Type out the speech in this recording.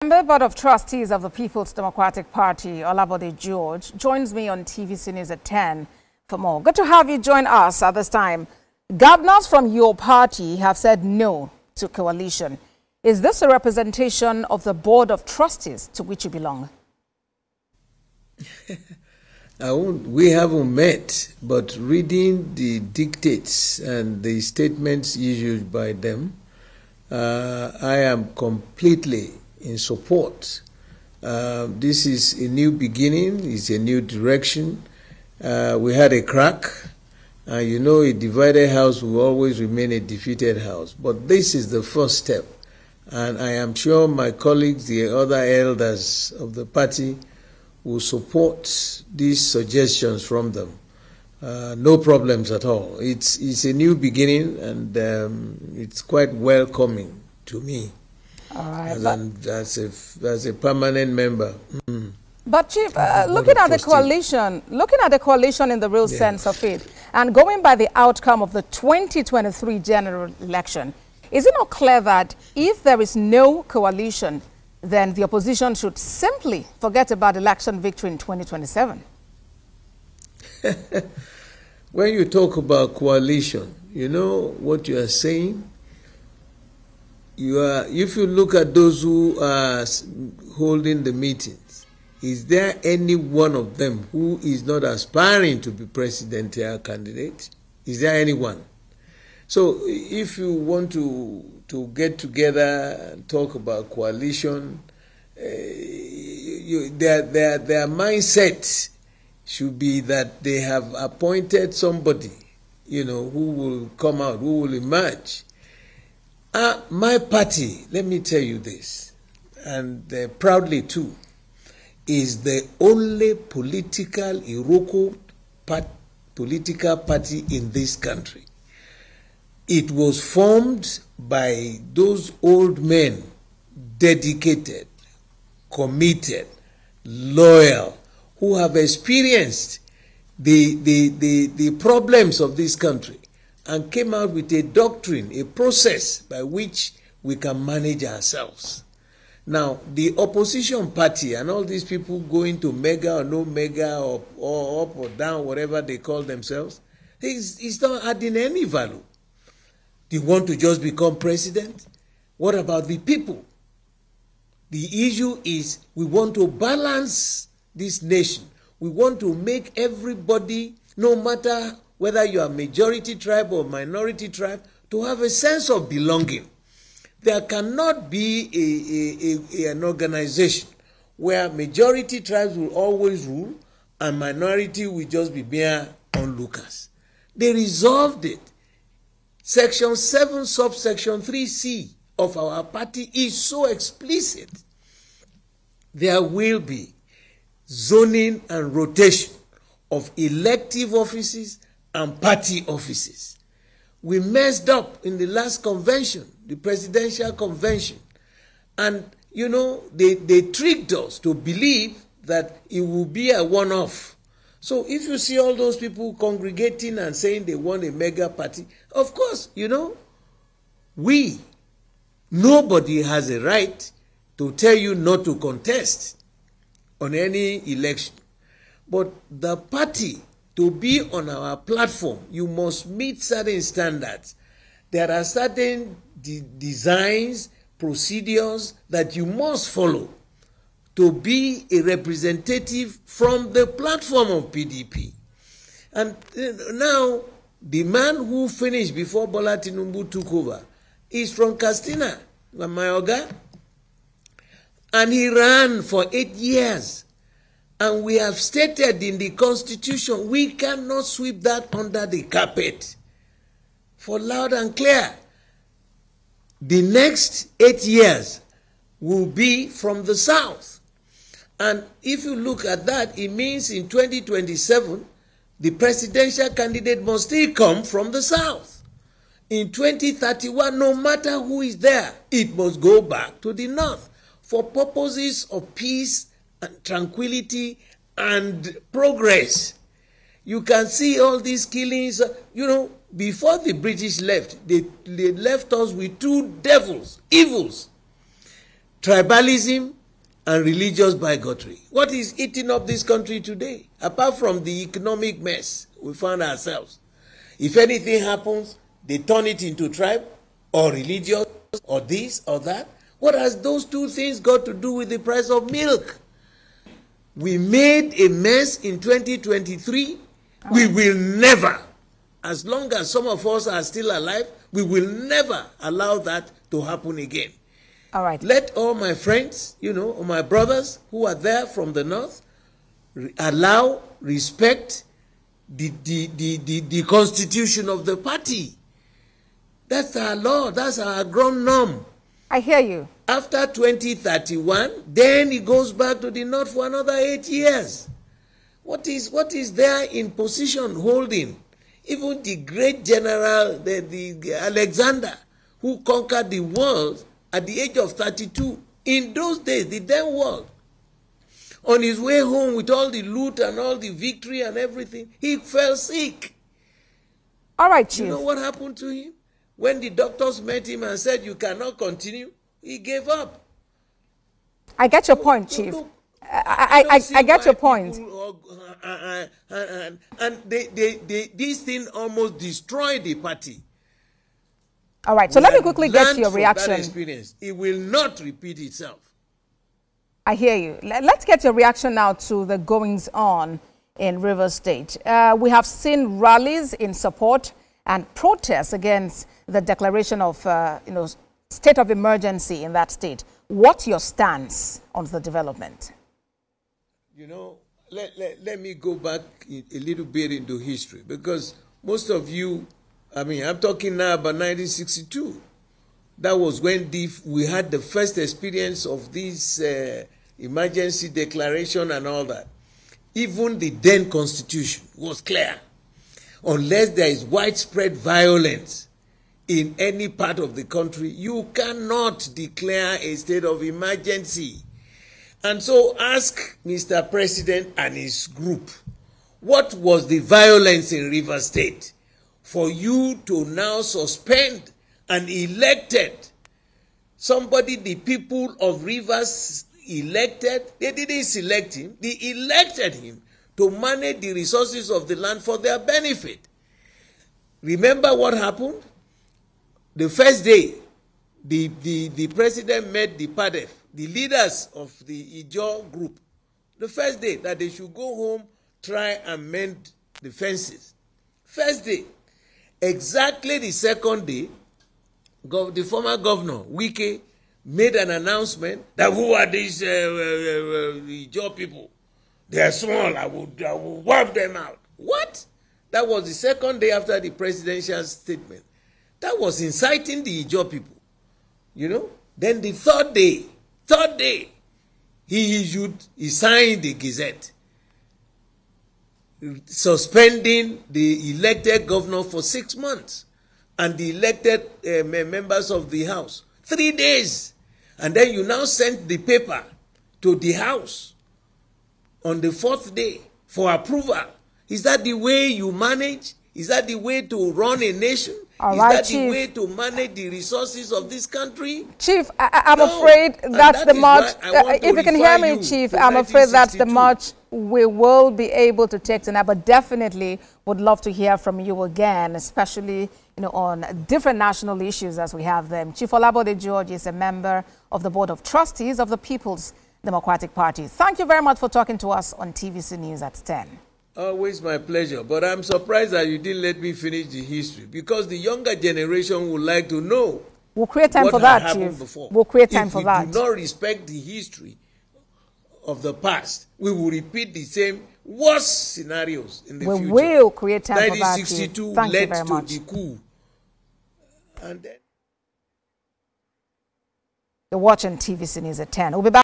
The Board of Trustees of the People's Democratic Party, Bode George, joins me on TVC News at 10 for more. Good to have you join us at this time. Governors from your party have said no to coalition. Is this a representation of the Board of Trustees to which you belong? We haven't met, but reading the dictates and the statements issued by them, I am completely in support. This is a new beginning, it's a new direction. We had a crack, you know, a divided house will always remain a defeated house. But this is the first step, and I am sure my colleagues, the other elders of the party, will support these suggestions from them. No problems at all. It's a new beginning, and it's quite welcoming to me. All right, as a permanent member. But Chief, looking at the coalition in the real sense of it, and going by the outcome of the 2023 general election, is it not clear that if there is no coalition, then the opposition should simply forget about election victory in 2027? When you talk about coalition, you know what you are saying? If you look at those who are holding the meetings, is there any one of them who is not aspiring to be presidential candidate? Is there anyone? So if you want to get together and talk about coalition, their mindset should be that they have appointed somebody, you know, who will come out, who will emerge. My party, let me tell you this, and proudly too, is the only political Iroko political party in this country. It was formed by those old men, dedicated, committed, loyal, who have experienced the problems of this country, and came out with a doctrine, a process by which we can manage ourselves. Now, the opposition party and all these people going to mega or no mega or up or down, whatever they call themselves, it's not adding any value. Do you want to just become president? What about the people? The issue is we want to balance this nation. We want to make everybody, no matter whether you are majority tribe or minority tribe, to have a sense of belonging. There cannot be an organization where majority tribes will always rule and minority will just be mere onlookers. They resolved it. Section 7, subsection 3C of our party is so explicit. There will be zoning and rotation of elective offices and party offices. We messed up in the last convention, the presidential convention, and you know they tricked us to believe that it will be a one-off. So if you see all those people congregating and saying they want a mega party, of course, you know, nobody has a right to tell you not to contest on any election. But the party, to be on our platform, you must meet certain standards. There are certain designs, procedures that you must follow to be a representative from the platform of PDP. And now, the man who finished before Bola Tinubu took over is from Castina, Mayoga, and he ran for 8 years. And we have stated in the Constitution, we cannot sweep that under the carpet. For loud and clear, the next 8 years will be from the South. And if you look at that, it means in 2027, the presidential candidate must still come from the South. In 2031, no matter who is there, it must go back to the North for purposes of peace and tranquility and progress. You can see all these killings, you know, before the British left, they left us with two devils, evils. tribalism, and religious bigotry. What is eating up this country today? Apart from the economic mess we found ourselves. If anything happens, they turn it into tribe or religious or this or that. What has those two things got to do with the price of milk? We made a mess in 2023. We will never, as long as some of us are still alive, we will never allow that to happen again. All right. Let all my friends, my brothers who are there from the north, respect the constitution of the party. That's our law. That's our ground norm. I hear you. After 2031, then it goes back to the north for another 8 years. What is there in position holding? Even the great general, the Alexander, who conquered the world at the age of 32, in those days, the then world, on his way home with all the loot and all the victory and everything, he fell sick. All right, Chief. You know what happened to him? When the doctors met him and said, you cannot continue, he gave up. I get your point, Chief. I get your point. This thing almost destroyed the party. All right, so let me quickly get to your reaction. That experience. It will not repeat itself. I hear you. Let's get your reaction now to the goings on in Rivers State. We have seen rallies in support and protests against the declaration of state of emergency in that state. What's your stance on the development? Let me go back a little bit into history, because most of you, I'm talking now about 1962. That was when we had the first experience of this emergency declaration and all that. Even the then constitution was clear. Unless there is widespread violence in any part of the country, you cannot declare a state of emergency. And so ask Mr. President and his group, what was the violence in Rivers State for you to now suspend an elected somebody the people of Rivers elected? They didn't select him. They elected him to manage the resources of the land for their benefit. Remember what happened? The first day, the president met the PADEF, the leaders of the Ijaw group. The first day that they should go home, try and mend the fences. First day. Exactly the second day, the former governor, Wike, made an announcement that who are these Ijaw people? They are small. I will wipe them out. What? That was the second day after the presidential statement. That was inciting the Ijaw people. Then the third day, he signed the Gazette, suspending the elected governor for 6 months and the elected members of the House. 3 days. And then you now sent the paper to the House on the fourth day for approval. Is that the way you manage? Is that the way to run a nation? All Is right, that Chief. the way to manage the resources of this country? Chief, I'm afraid that's the march. If you can hear me, Chief, I'm afraid that's the march we will be able to take tonight, but definitely would love to hear from you again, especially on different national issues as we have them. Chief Bode George is a member of the Board of Trustees of the People's Democratic Party. Thank you very much for talking to us on TVC News at 10. Always my pleasure, but I'm surprised that you didn't let me finish the history, because the younger generation would like to know. We'll create time for that, Chief. Before. We'll create time for that. If we do not respect the history of the past, we will repeat the same worst scenarios in the future. We will create time for that, Chief. 1962 Thank you led very to much. the coup. And then You're watching TVC News at 10. We'll be back.